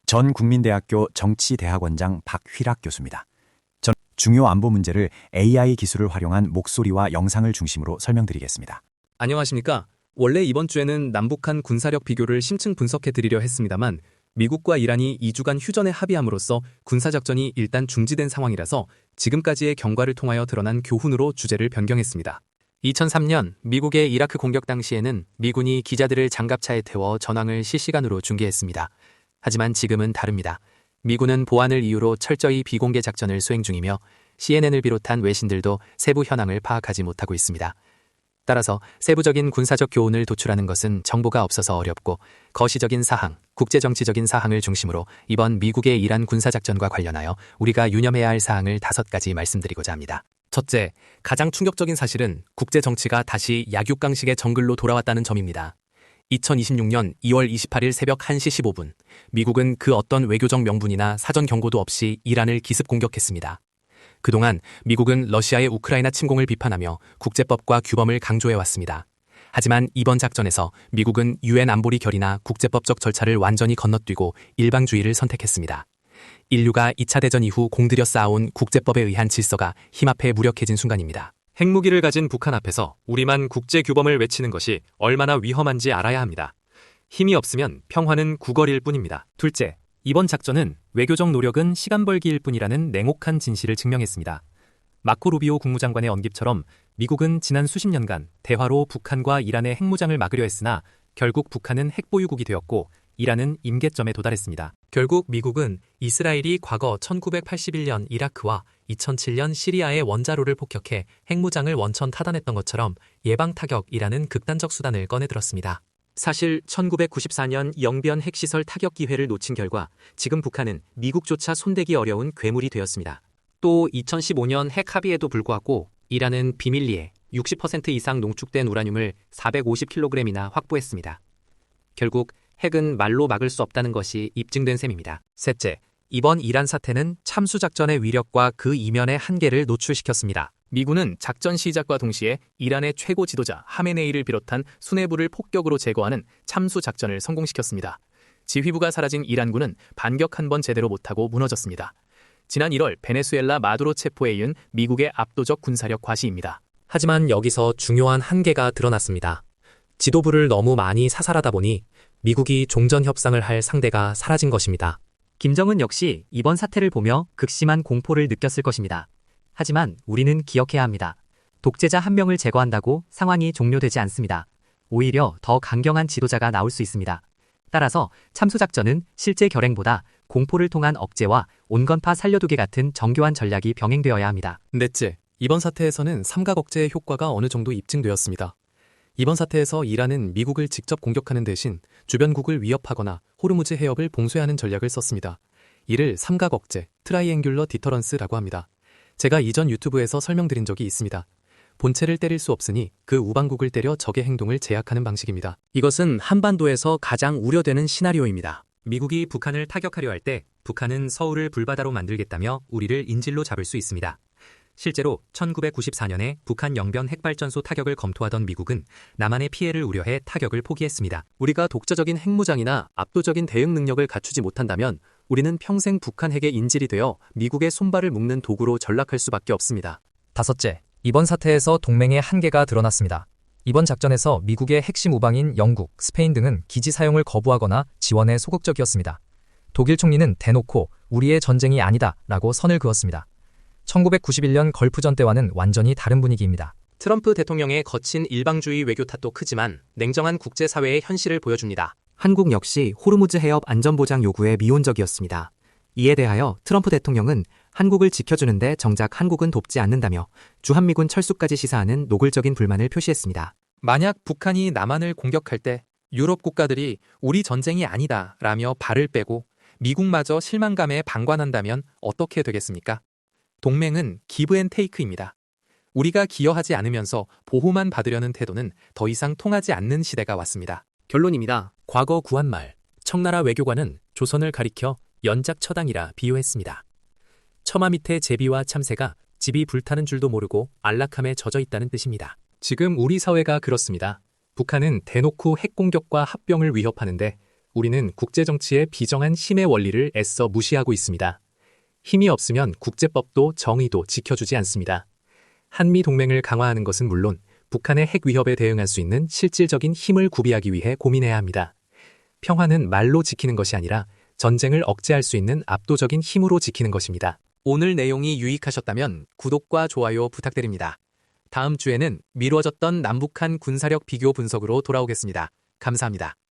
전국민대학교 정치대학원장 박휘락 교수입니다. 전 중요 안보 문제를 AI 기술을 활용한 목소리와 영상을 중심으로 설명드리겠습니다. 안녕하십니까? 원래 이번 주에는 남북한 군사력 비교를 심층 분석해드리려 했습니다만 미국과 이란이 2주간 휴전에 합의함으로써 군사작전이 일단 중지된 상황이라서 지금까지의 경과를 통하여 드러난 교훈으로 주제를 변경했습니다. 2003년 미국의 이라크 공격 당시에는 미군이 기자들을 장갑차에 태워 전황을 실시간으로 중계했습니다. 하지만 지금은 다릅니다. 미군은 보안을 이유로 철저히 비공개 작전을 수행 중이며 CNN을 비롯한 외신들도 세부 현황을 파악하지 못하고 있습니다. 따라서 세부적인 군사적 교훈을 도출하는 것은 정보가 없어서 어렵고 거시적인 사항, 국제정치적인 사항을 중심으로 이번 미국의 이란 군사작전과 관련하여 우리가 유념해야 할 사항을 5가지 말씀드리고자 합니다. 첫째, 가장 충격적인 사실은 국제정치가 다시 약육강식의 정글로 돌아왔다는 점입니다. 2026년 2월 28일 새벽 1시 15분, 미국은 그 어떤 외교적 명분이나 사전 경고도 없이 이란을 기습 공격했습니다. 그동안 미국은 러시아의 우크라이나 침공을 비판하며 국제법과 규범을 강조해왔습니다. 하지만 이번 작전에서 미국은 유엔 안보리 결의나 국제법적 절차를 완전히 건너뛰고 일방주의를 선택했습니다. 인류가 2차 대전 이후 공들여 쌓아온 국제법에 의한 질서가 힘 앞에 무력해진 순간입니다. 핵무기를 가진 북한 앞에서 우리만 국제규범을 외치는 것이 얼마나 위험한지 알아야 합니다. 힘이 없으면 평화는 구걸일 뿐입니다. 둘째, 이번 작전은 외교적 노력은 시간 벌기일 뿐이라는 냉혹한 진실을 증명했습니다. 마코 루비오 국무장관의 언급처럼 미국은 지난 수십 년간 대화로 북한과 이란의 핵무장을 막으려 했으나 결국 북한은 핵보유국이 되었고 이란은 임계점에 도달했습니다. 결국 미국은 이스라엘이 과거 1981년 이라크와 2007년 시리아의 원자로를 폭격해 핵무장을 원천 타단했던 것처럼 예방타격이라는 극단적 수단을 꺼내들었습니다. 사실 1994년 영변 핵시설 타격 기회를 놓친 결과 지금 북한은 미국조차 손대기 어려운 괴물이 되었습니다. 또 2015년 핵 합의에도 불구하고 이란은 비밀리에 60% 이상 농축된 우라늄을 450kg이나 확보했습니다. 결국 핵은 말로 막을 수 없다는 것이 입증된 셈입니다. 셋째, 이번 이란 사태는 참수작전의 위력과 그 이면의 한계를 노출시켰습니다. 미군은 작전 시작과 동시에 이란의 최고 지도자 하메네이를 비롯한 수뇌부를 폭격으로 제거하는 참수작전을 성공시켰습니다. 지휘부가 사라진 이란군은 반격 한 번 제대로 못하고 무너졌습니다. 지난 1월 베네수엘라 마두로 체포에 이은 미국의 압도적 군사력 과시입니다. 하지만 여기서 중요한 한계가 드러났습니다. 지도부를 너무 많이 사살하다 보니 미국이 종전 협상을 할 상대가 사라진 것입니다. 김정은 역시 이번 사태를 보며 극심한 공포를 느꼈을 것입니다. 하지만 우리는 기억해야 합니다. 독재자 한 명을 제거한다고 상황이 종료되지 않습니다. 오히려 더 강경한 지도자가 나올 수 있습니다. 따라서 참수작전은 실제 결행보다 공포를 통한 억제와 온건파 살려두기 같은 정교한 전략이 병행되어야 합니다. 넷째, 이번 사태에서는 삼각 억제의 효과가 어느 정도 입증되었습니다. 이번 사태에서 이란은 미국을 직접 공격하는 대신 주변국을 위협하거나 호르무즈 해협을 봉쇄하는 전략을 썼습니다. 이를 삼각 억제, 트라이앵귤러 디터런스라고 합니다. 제가 이전 유튜브에서 설명드린 적이 있습니다. 본체를 때릴 수 없으니 그 우방국을 때려 적의 행동을 제약하는 방식입니다. 이것은 한반도에서 가장 우려되는 시나리오입니다. 미국이 북한을 타격하려 할 때 북한은 서울을 불바다로 만들겠다며 우리를 인질로 잡을 수 있습니다. 실제로 1994년에 북한 영변 핵발전소 타격을 검토하던 미국은 남한의 피해를 우려해 타격을 포기했습니다. 우리가 독자적인 핵무장이나 압도적인 대응 능력을 갖추지 못한다면 우리는 평생 북한 핵의 인질이 되어 미국의 손발을 묶는 도구로 전락할 수밖에 없습니다. 다섯째, 이번 사태에서 동맹의 한계가 드러났습니다. 이번 작전에서 미국의 핵심 우방인 영국, 스페인 등은 기지 사용을 거부하거나 지원에 소극적이었습니다. 독일 총리는 대놓고 우리의 전쟁이 아니다 라고 선을 그었습니다. 1991년 걸프전 때와는 완전히 다른 분위기입니다. 트럼프 대통령의 거친 일방주의 외교 탓도 크지만 냉정한 국제사회의 현실을 보여줍니다. 한국 역시 호르무즈 해협 안전보장 요구에 미온적이었습니다. 이에 대하여 트럼프 대통령은 한국을 지켜주는데 정작 한국은 돕지 않는다며 주한미군 철수까지 시사하는 노골적인 불만을 표시했습니다. 만약 북한이 남한을 공격할 때 유럽 국가들이 우리 전쟁이 아니다 라며 발을 빼고 미국마저 실망감에 방관한다면 어떻게 되겠습니까? 동맹은 기브 앤 테이크입니다. 우리가 기여하지 않으면서 보호만 받으려는 태도는 더 이상 통하지 않는 시대가 왔습니다. 결론입니다. 과거 구한말, 청나라 외교관은 조선을 가리켜 연작처당이라 비유했습니다. 처마 밑에 제비와 참새가 집이 불타는 줄도 모르고 안락함에 젖어 있다는 뜻입니다. 지금 우리 사회가 그렇습니다. 북한은 대놓고 핵공격과 합병을 위협하는데 우리는 국제정치의 비정한 힘의 원리를 애써 무시하고 있습니다. 힘이 없으면 국제법도 정의도 지켜주지 않습니다. 한미 동맹을 강화하는 것은 물론 북한의 핵 위협에 대응할 수 있는 실질적인 힘을 구비하기 위해 고민해야 합니다. 평화는 말로 지키는 것이 아니라 전쟁을 억제할 수 있는 압도적인 힘으로 지키는 것입니다. 오늘 내용이 유익하셨다면 구독과 좋아요 부탁드립니다. 다음 주에는 미뤄졌던 남북한 군사력 비교 분석으로 돌아오겠습니다. 감사합니다.